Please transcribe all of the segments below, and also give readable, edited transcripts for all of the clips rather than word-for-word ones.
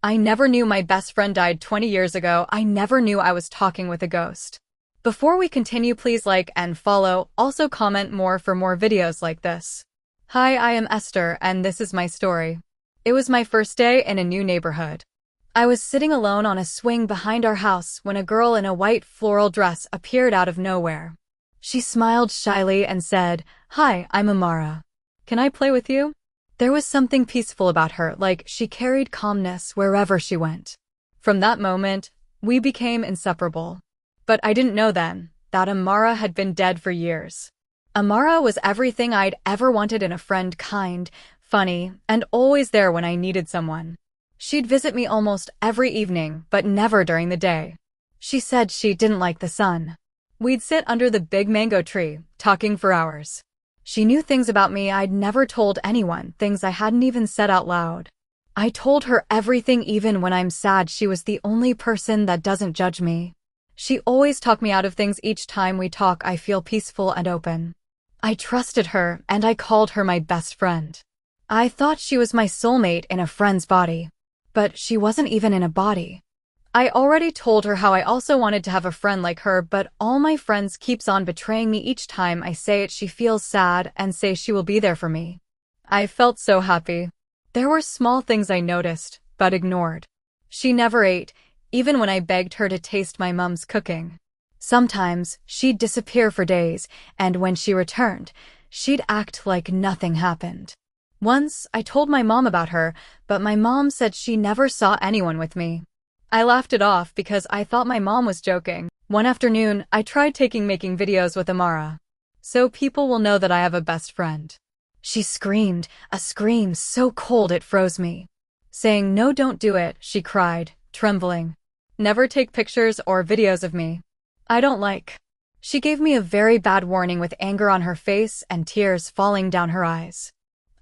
I never knew my best friend died 20 years ago. I never knew I was talking with a ghost. Before we continue, please like and follow. Also comment more for more videos like this. Hi, I am Esther, and this is my story. It was my first day in a new neighborhood. I was sitting alone on a swing behind our house when a girl in a white floral dress appeared out of nowhere. She smiled shyly and said, "Hi, I'm Amara. Can I play with you?" There was something peaceful about her, like she carried calmness wherever she went. From that moment, we became inseparable. But I didn't know then that Amara had been dead for years. Amara was everything I'd ever wanted in a friend, kind, funny, and always there when I needed someone. She'd visit me almost every evening, but never during the day. She said she didn't like the sun. We'd sit under the big mango tree, talking for hours. She knew things about me I'd never told anyone, things I hadn't even said out loud. I told her everything, even when I'm sad. She was the only person that doesn't judge me. She always talked me out of things. Each time we talk, I feel peaceful and open. I trusted her, and I called her my best friend. I thought she was my soulmate in a friend's body. But she wasn't even in a body. I already told her how I also wanted to have a friend like her, but all my friends keeps on betraying me. Each time I say it, she feels sad and says she will be there for me. I felt so happy. There were small things I noticed, but ignored. She never ate, even when I begged her to taste my mom's cooking. Sometimes, she'd disappear for days, and when she returned, she'd act like nothing happened. Once, I told my mom about her, but my mom said she never saw anyone with me. I laughed it off because I thought my mom was joking. One afternoon, I tried making videos with Amara. So people will know that I have a best friend. She screamed, a scream so cold it froze me. Saying, "No, don't do it," she cried, trembling. "Never take pictures or videos of me. I don't like." She gave me a very bad warning with anger on her face and tears falling down her eyes.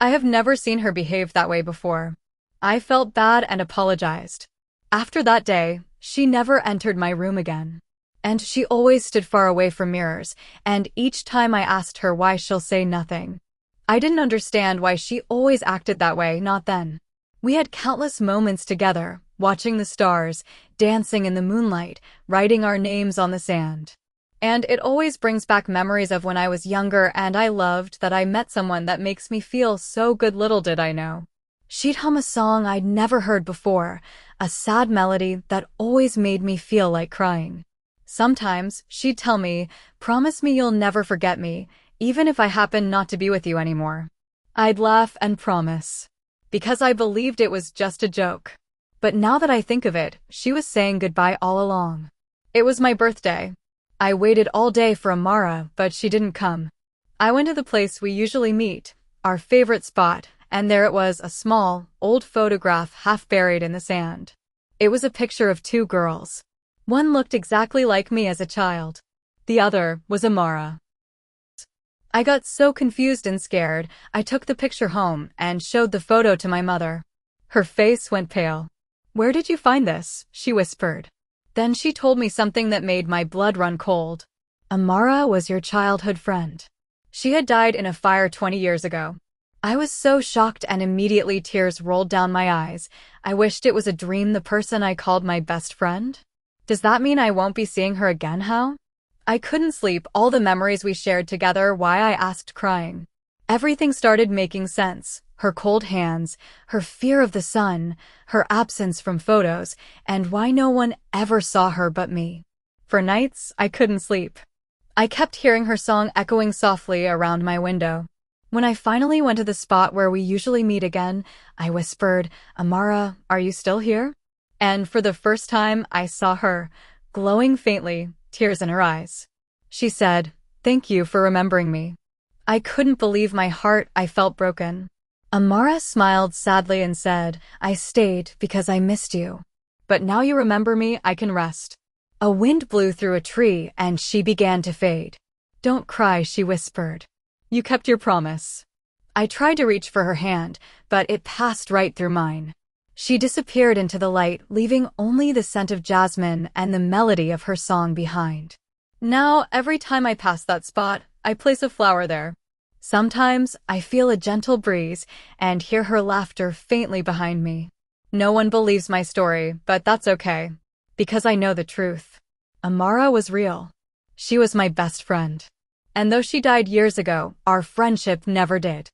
I have never seen her behave that way before. I felt bad and apologized. After that day, she never entered my room again. And she always stood far away from mirrors, and each time I asked her why, she'll say nothing. I didn't understand why she always acted that way, not then. We had countless moments together, watching the stars, dancing in the moonlight, writing our names on the sand. And it always brings back memories of when I was younger, and I loved that I met someone that makes me feel so good. Little did I know. She'd hum a song I'd never heard before, a sad melody that always made me feel like crying. Sometimes, she'd tell me, "Promise me you'll never forget me, even if I happen not to be with you anymore." I'd laugh and promise, because I believed it was just a joke. But now that I think of it, she was saying goodbye all along. It was my birthday. I waited all day for Amara, but she didn't come. I went to the place we usually meet, our favorite spot, and there it was, a small, old photograph half buried in the sand. It was a picture of two girls. One looked exactly like me as a child. The other was Amara. I got so confused and scared, I took the picture home and showed the photo to my mother. Her face went pale. "Where did you find this?" she whispered. Then she told me something that made my blood run cold. "Amara was your childhood friend. She had died in a fire 20 years ago." I was so shocked, and immediately tears rolled down my eyes. I wished it was a dream. The person I called my best friend? Does that mean I won't be seeing her again? How? I couldn't sleep. All the memories we shared together, why, I asked, crying. Everything started making sense. Her cold hands, her fear of the sun, her absence from photos, and why no one ever saw her but me. For nights, I couldn't sleep. I kept hearing her song echoing softly around my window. When I finally went to the spot where we usually meet again, I whispered, "Amara, are you still here?" And for the first time, I saw her, glowing faintly, tears in her eyes. She said, "Thank you for remembering me." I couldn't believe my heart. I felt broken. Amara smiled sadly and said, "I stayed because I missed you. But now you remember me, I can rest." A wind blew through a tree and she began to fade. "Don't cry," she whispered. "You kept your promise." I tried to reach for her hand, but it passed right through mine. She disappeared into the light, leaving only the scent of jasmine and the melody of her song behind. Now, every time I pass that spot, I place a flower there. Sometimes, I feel a gentle breeze and hear her laughter faintly behind me. No one believes my story, but that's okay. Because I know the truth. Amara was real. She was my best friend. And though she died years ago, our friendship never did.